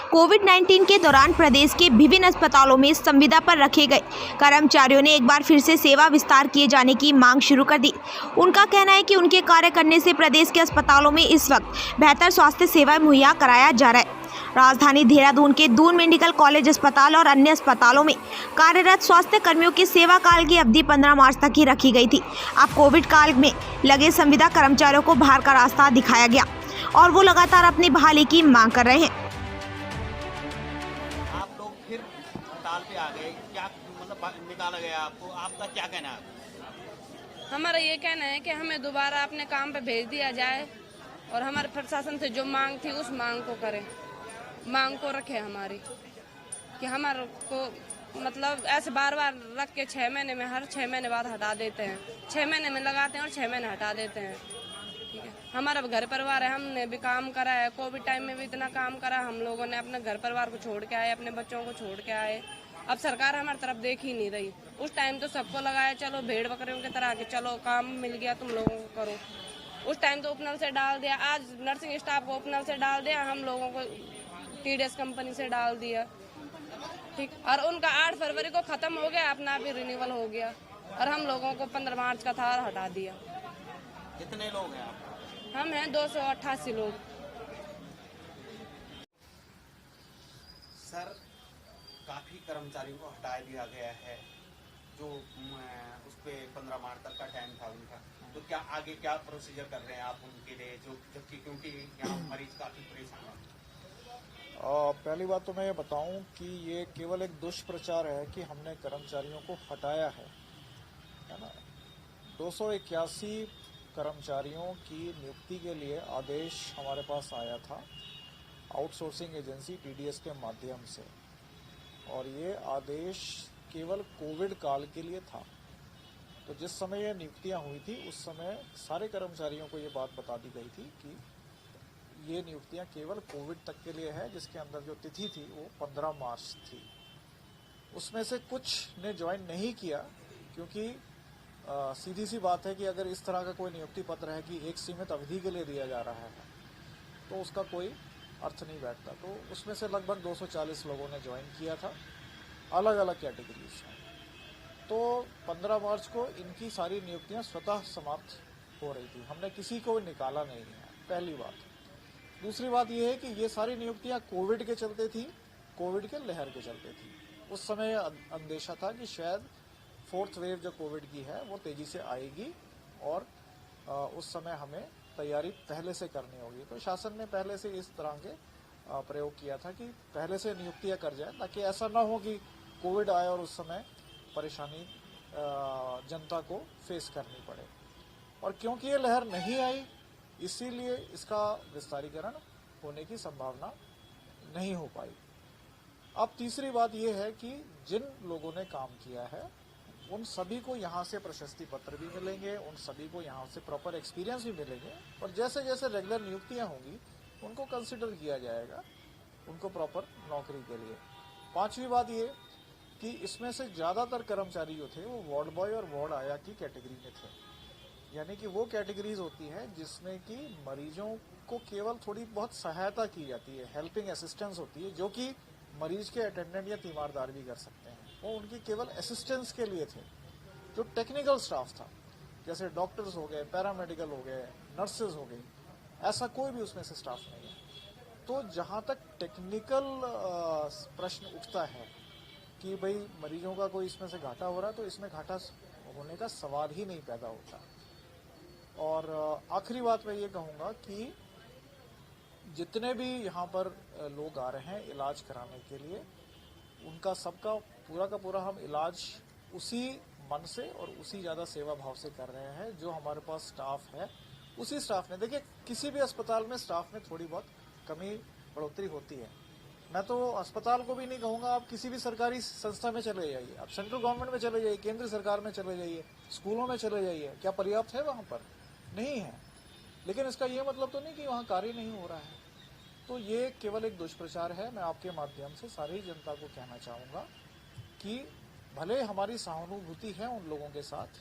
कोविड-19 के दौरान प्रदेश के विभिन्न अस्पतालों में संविदा पर रखे गए कर्मचारियों ने एक बार फिर से सेवा विस्तार किए जाने की मांग शुरू कर दी। उनका कहना है कि उनके कार्य करने से प्रदेश के अस्पतालों में इस वक्त बेहतर स्वास्थ्य सेवा मुहैया कराया जा रहा है। राजधानी देहरादून के दून मेडिकल कॉलेज अस्पताल और अन्य अस्पतालों में कार्यरत स्वास्थ्य कर्मियों की सेवा काल की अवधि 15 मार्च तक ही रखी गई थी। अब कोविड काल में लगे संविदा कर्मचारियों को बाहर का रास्ता दिखाया गया और वो लगातार अपनी बहाली की मांग कर रहे हैं। आप लोग फिर हड़ताल पे आ गए, क्या मतलब निकाला गया आपको, आपका क्या कहना है? हमारा ये कहना है कि हमें दोबारा अपने काम पे भेज दिया जाए और हमारे प्रशासन से जो मांग थी उस मांग को करें, मांग को रखें हमारी, कि हमारे को मतलब ऐसे बार बार रख के 6 महीने में हर 6 महीने बाद हटा देते हैं, 6 महीने में लगाते हैं और 6 महीने हटा देते हैं। ठीक है, हमारा घर परिवार है, हमने भी काम करा है, कोविड टाइम में भी इतना काम करा, हम लोगों ने अपने घर परिवार को छोड़ के आए, अपने बच्चों को छोड़ के आए। अब सरकार हमारी तरफ देख ही नहीं रही। उस टाइम तो सबको लगाया, चलो भेड़ बकरियों की तरह के चलो काम मिल गया तुम लोगों को करो। उस टाइम तो उपनल से डाल दिया, आज नर्सिंग स्टाफ को उपनल से डाल दिया, हम लोगों को TDS कंपनी से डाल दिया। ठीक, और उनका 8 फरवरी को खत्म हो गया, अपना भी रिन्यूअल हो गया और हम लोगों को 15 मार्च का था हटा दिया। कितने लोग हैं आप? हम हैं 288 लोग। सर, काफी कर्मचारियों को हटा दिया गया है, जो उस पे 15 मार्च तक का टाइम था उनका, तो क्या आगे क्या प्रोसीजर कर रहे हैं आप उनके लिए, जो जबकि क्योंकि यहाँ मरीज काफी परेशान है? पहली बात तो मैं ये बताऊं कि ये केवल एक दुष्प्रचार है कि हमने कर्मचारियों को हटाया है ना। 281 कर्मचारियों की नियुक्ति के लिए आदेश हमारे पास आया था आउटसोर्सिंग एजेंसी TDS के माध्यम से, और ये आदेश केवल कोविड काल के लिए था। तो जिस समय ये नियुक्तियां हुई थी उस समय सारे कर्मचारियों को ये बात बता दी गई थी कि ये नियुक्तियां केवल कोविड तक के लिए है, जिसके अंदर जो तिथि थी वो 15 मार्च थी। उसमें से कुछ ने ज्वाइन नहीं किया, क्योंकि सीधी सी बात है कि अगर इस तरह का कोई नियुक्ति पत्र है कि एक सीमित अवधि के लिए दिया जा रहा है तो उसका कोई अर्थ नहीं बैठता। तो उसमें से लगभग 240 लोगों ने ज्वाइन किया था, अलग अलग कैटेगरीज में। तो 15 मार्च को इनकी सारी नियुक्तियां स्वतः समाप्त हो रही थी, हमने किसी को निकाला नहीं है, पहली बात। दूसरी बात यह है कि ये सारी नियुक्तियां कोविड के चलते थी, कोविड के लहर के चलते थी। उस समय अंदेशा था कि शायद 4th वेव जो कोविड की है वो तेजी से आएगी और उस समय हमें तैयारी पहले से करनी होगी। तो शासन ने पहले से इस तरह के प्रयोग किया था कि पहले से नियुक्तियां कर जाए, ताकि ऐसा ना हो कि कोविड आए और उस समय परेशानी जनता को फेस करनी पड़े। और क्योंकि ये लहर नहीं आई, इसीलिए इसका विस्तारीकरण होने की संभावना नहीं हो पाई। अब तीसरी बात यह है कि जिन लोगों ने काम किया है उन सभी को यहाँ से प्रशस्ति पत्र भी मिलेंगे, उन सभी को यहाँ से प्रॉपर एक्सपीरियंस भी मिलेंगे, और जैसे जैसे रेगुलर नियुक्तियाँ होंगी उनको कंसिडर किया जाएगा उनको प्रॉपर नौकरी के लिए। पांचवी बात ये कि इसमें से ज़्यादातर कर्मचारी जो थे वो वार्ड बॉय और वार्ड आया की कैटेगरी में थे, यानी कि वो कैटेगरीज होती हैं जिसमें कि मरीजों को केवल थोड़ी बहुत सहायता की जाती है, हेल्पिंग असिस्टेंस होती है, जो कि मरीज के अटेंडेंट या तीमारदार भी कर सकते हैं। वो उनकी केवल असिस्टेंस के लिए थे। जो टेक्निकल स्टाफ था, जैसे डॉक्टर्स हो गए, पैरामेडिकल हो गए, नर्सेज हो गई, ऐसा कोई भी उसमें से स्टाफ नहीं है। तो जहाँ तक टेक्निकल प्रश्न उठता है कि भाई मरीजों का कोई इसमें से घाटा हो रहा है, तो इसमें घाटा होने का सवाल ही नहीं पैदा होता। और आखिरी बात मैं ये कहूँगा कि जितने भी यहाँ पर लोग आ रहे हैं इलाज कराने के लिए, उनका सबका पूरा का पूरा हम इलाज उसी मन से और उसी ज़्यादा सेवा भाव से कर रहे हैं जो हमारे पास स्टाफ है। उसी स्टाफ ने, देखिए किसी भी अस्पताल में स्टाफ में थोड़ी बहुत कमी बढ़ोतरी होती है। मैं तो अस्पताल को भी नहीं कहूँगा, आप किसी भी सरकारी संस्था में चले जाइए, आप सेंट्रल गवर्नमेंट में चले जाइए, केंद्र सरकार में चले जाइए, स्कूलों में चले जाइए, क्या पर्याप्त है? वहाँ पर नहीं है। लेकिन इसका ये मतलब तो नहीं कि वहाँ कार्य नहीं हो रहा है। तो ये केवल एक दुष्प्रचार है। मैं आपके माध्यम से सारी जनता को कहना चाहूँगा कि भले हमारी सहानुभूति है उन लोगों के साथ,